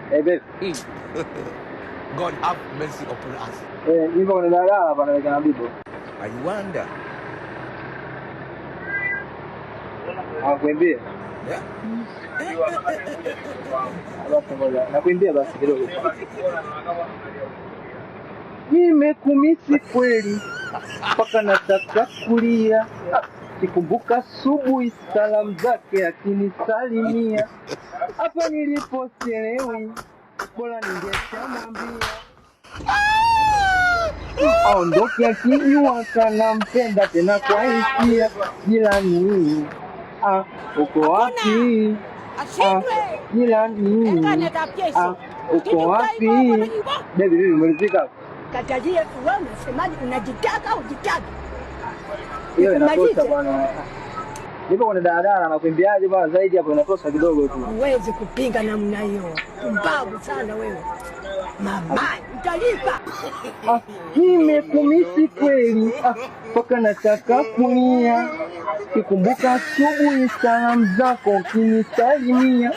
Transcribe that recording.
Hey, babe. God have mercy upon us. Nipo kwenye daladala hapa naelekea na bibo. I wonder. Nakuimbia. Yeah. Nakuimbia basi kidogo. Nimekumisi kweli mpaka nataka kulia, kikumbuka asubuhi salamu zake akinisalimia, hapa nilipo sielewi, bora ningeshamwambia aondoke akijua kanampenda tena kwa hisia. Jirani, uko wapi? Jirani, uko wapi? Baby, umelizika? Katajia wewe unasemaje, unajitaka au jitaki? Hiyo inatosha bwana. Nipo kwenye daladala nakwambiaje bwana, zaidi hapo inatosha kidogo tu. Huwezi kupinga namna hiyo. Mbavu sana wewe. Mama, utalipa. Nimekumisi kweli mpaka nataka kulia, kikumbuka asubuhi salamu zako ukinisalimia,